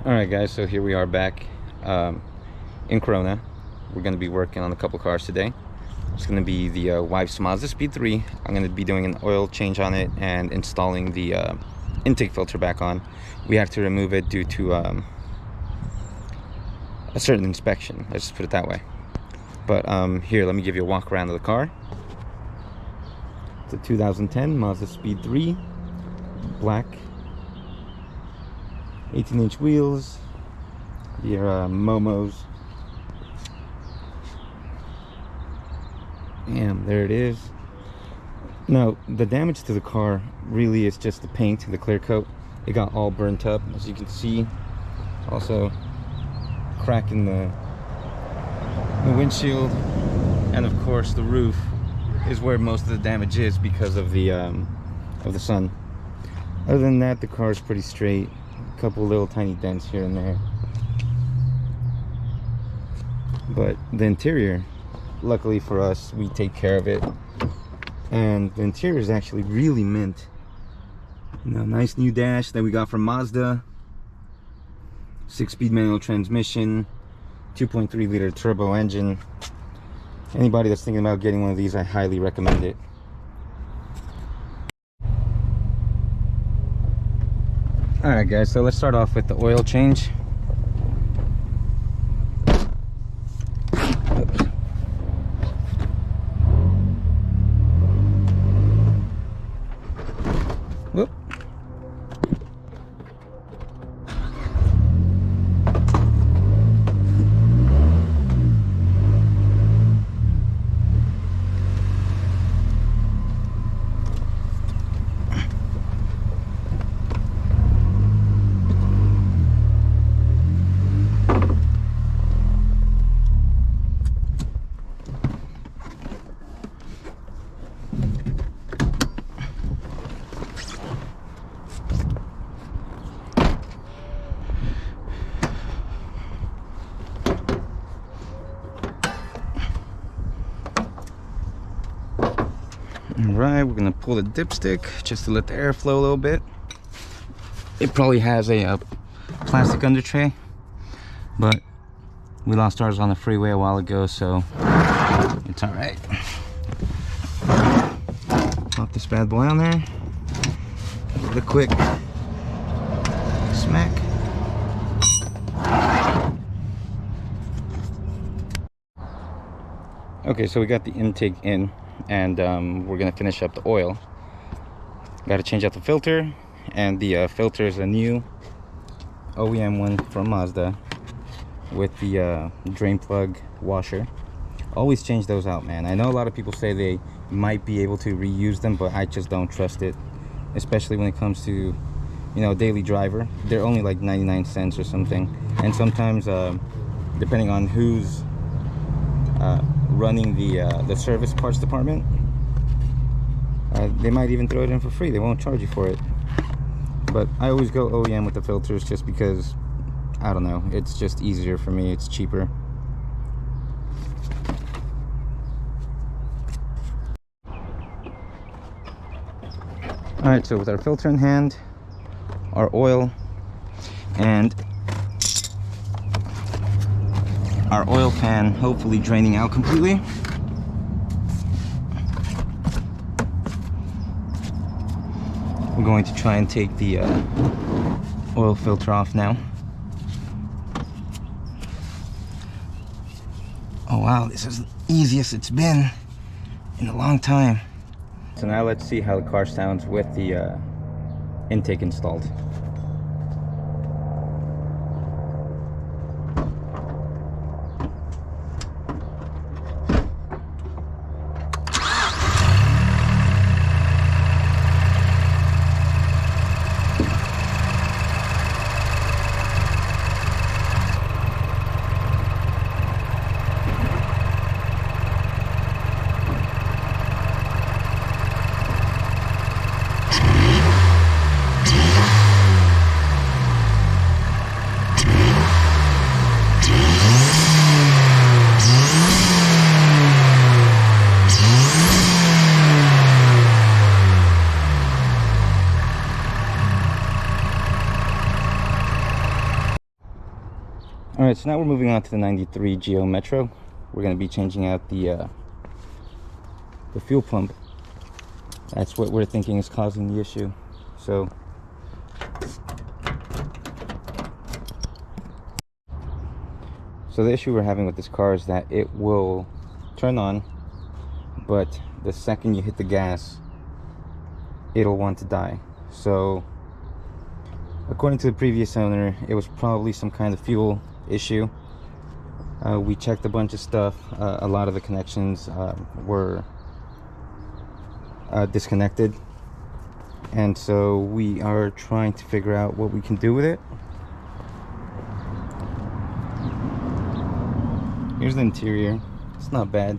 Alright guys, so here we are back in Corona. We're going to be working on a couple cars today. It's going to be the wife's Mazda Speed 3. I'm going to be doing an oil change on it and installing the intake filter back on. We have to remove it due to a certain inspection, let's just put it that way. But here, let me give you a walk around of the car. It's a 2010 Mazda Speed 3, black. 18-inch wheels, your Momos, and there it is. Now, the damage to the car really is just the paint, the clear coat. It got all burnt up, as you can see. Also, crack in the windshield, and of course the roof is where most of the damage is because of the sun. Other than that, the car is pretty straight. Couple little tiny dents here and there, but the interior, luckily for us, we take care of it, and the interior is actually really mint. You know, nice new dash that we got from Mazda, 6-speed manual transmission, 2.3 liter turbo engine. Anybody that's thinking about getting one of these, I highly recommend it. Alright guys, so let's start off with the oil change. Oops. Whoop. Alright, we're gonna pull the dipstick just to let the air flow a little bit. It probably has a plastic under tray, but we lost ours on the freeway a while ago, so it's alright. Pop this bad boy on there with a quick smack. Okay, so we got the intake in, and we're gonna finish up the oil. Got to change out the filter, and the filter is a new OEM one from Mazda with the drain plug washer. Always change those out, man. I know a lot of people say they might be able to reuse them, but I just don't trust it, especially when it comes to, you know, daily driver. They're only like 99 cents or something, and sometimes depending on who's running the service parts department, they might even throw it in for free. They won't charge you for it. But I always go OEM with the filters just because, I don't know, it's just easier for me, it's cheaper. Alright, so with our filter in hand, our oil, and our oil pan hopefully draining out completely, we're going to try and take the oil filter off now. Oh wow, this is the easiest it's been in a long time. So now let's see how the car sounds with the intake installed. All right, so now we're moving on to the 93 Geo Metro. We're going to be changing out the fuel pump. That's what we're thinking is causing the issue. So the issue we're having with this car is that it will turn on, but the second you hit the gas, it'll want to die. So according to the previous owner, it was probably some kind of fuel issue. We checked a bunch of stuff. A lot of the connections were disconnected, and so we are trying to figure out what we can do with it. Here's the interior. It's not bad.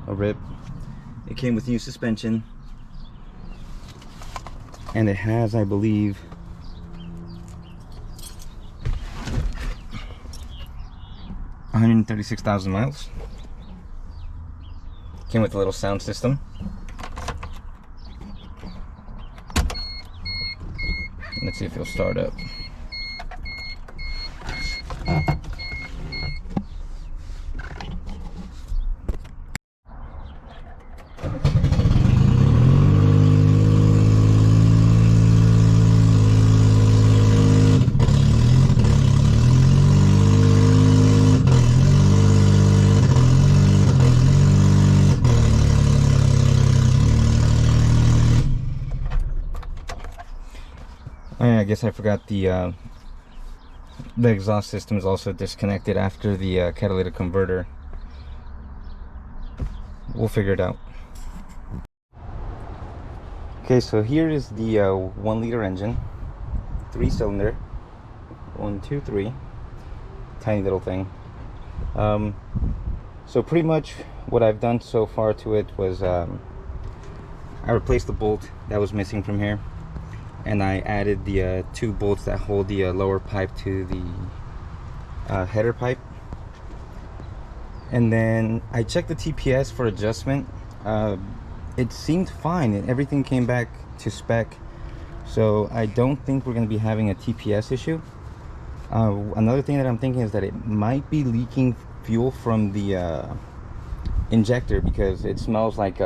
A rip. It came with new suspension, and it has, I believe, 136,000 miles. Came with a little sound system. Let's see if it'll start up. I guess I forgot the exhaust system is also disconnected after the catalytic converter. We'll figure it out. Okay, so here is the 1 liter engine, 3-cylinder, 1, 2, 3, tiny little thing. So pretty much what I've done so far to it was I replaced the bolt that was missing from here, and I added the 2 bolts that hold the lower pipe to the header pipe. And then I checked the TPS for adjustment. It seemed fine, and everything came back to spec, so I don't think we're going to be having a TPS issue. Another thing that I'm thinking is that it might be leaking fuel from the injector, because it smells like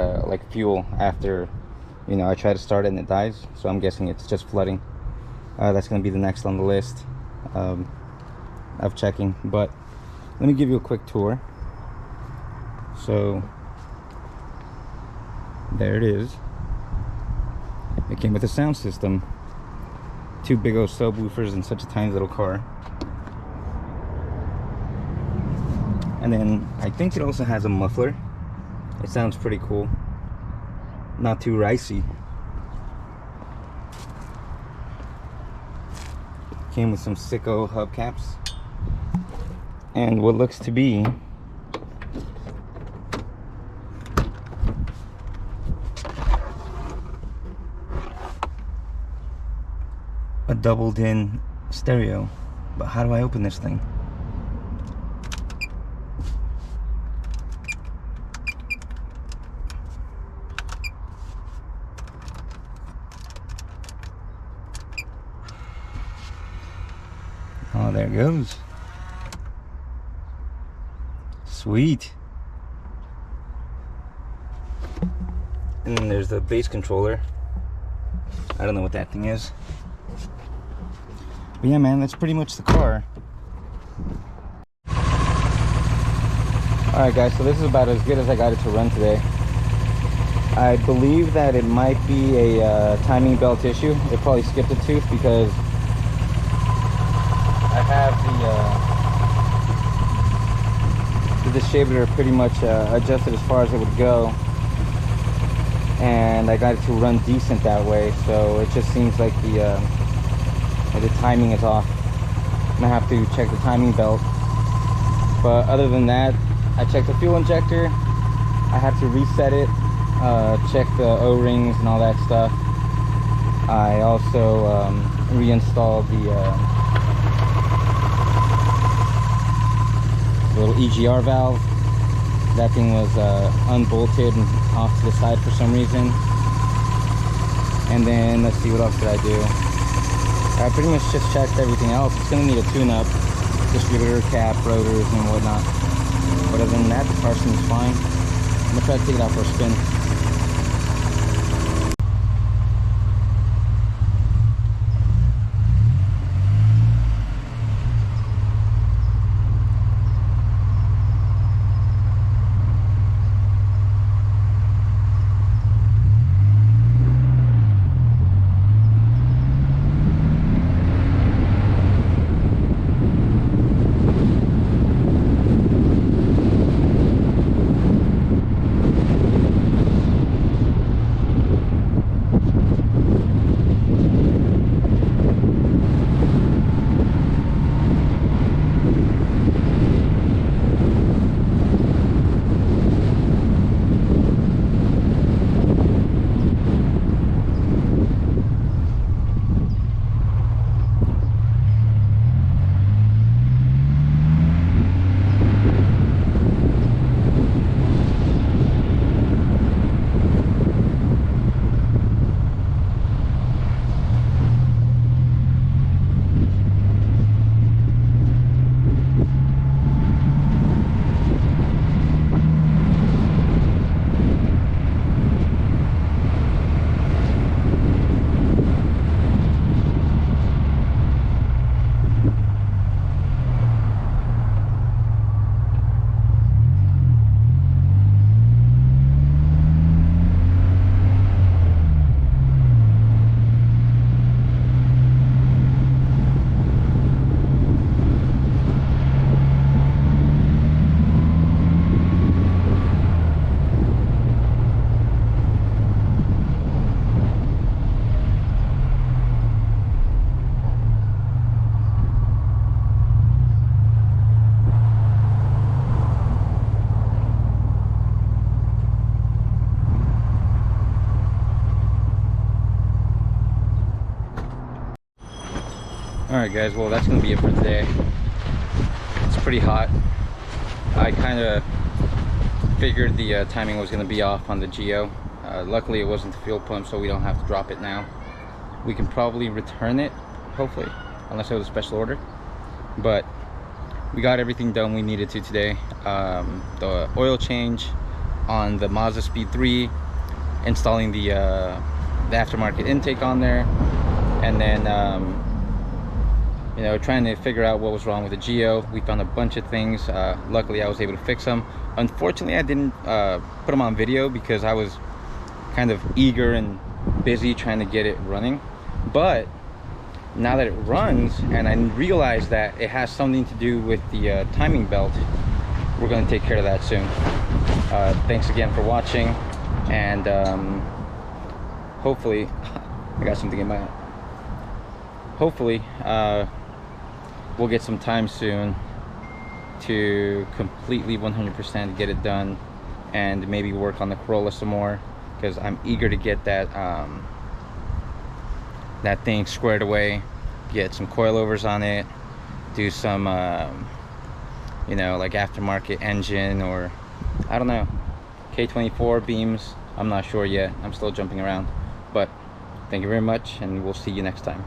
fuel after, you know, I try to start it and it dies. So I'm guessing it's just flooding. That's going to be the next on the list of checking. But let me give you a quick tour. So there it is. It came with a sound system, 2 big old subwoofers in such a tiny little car. And then I think it also has a muffler. It sounds pretty cool. Not too ricey. Came with some sicko hubcaps and what looks to be a doubled-in stereo. But how do I open this thing? Oh, there it goes. Sweet. And then there's the bass controller. I don't know what that thing is. But yeah, man, that's pretty much the car. Alright guys, so this is about as good as I got it to run today. I believe that it might be a timing belt issue. It probably skipped a tooth, because I have the distributor pretty much adjusted as far as it would go, and I got it to run decent that way. So it just seems like the timing is off. I'm gonna have to check the timing belt. But other than that, I checked the fuel injector. I had to reset it, check the O-rings and all that stuff. I also reinstalled the little EGR valve. That thing was unbolted and off to the side for some reason. And then let's see, what else did I do? I pretty much just checked everything else. It's gonna need a tune-up. distributor cap, rotors, and whatnot. But other than that, the car seems fine. I'm gonna try to take it out for a spin. Alright guys, well that's gonna be it for today. It's pretty hot. I kind of figured the timing was gonna be off on the Geo. Luckily it wasn't the fuel pump, so we don't have to drop it now. We can probably return it, hopefully, unless it was a special order. But we got everything done we needed to today. The oil change on the Mazda Speed 3, installing the aftermarket intake on there, and then you know, trying to figure out what was wrong with the Geo. We found a bunch of things. Luckily I was able to fix them. Unfortunately I didn't put them on video because I was kind of eager and busy trying to get it running. But now that it runs and I realize that it has something to do with the timing belt, we're going to take care of that soon. Thanks again for watching, and hopefully I got something in my eye. Hopefully we'll get some time soon to completely 100% get it done, and maybe work on the Corolla some more, because I'm eager to get that that thing squared away, get some coilovers on it, do some you know, like aftermarket engine, or I don't know, K24 beams. I'm not sure yet, I'm still jumping around. But thank you very much, and we'll see you next time.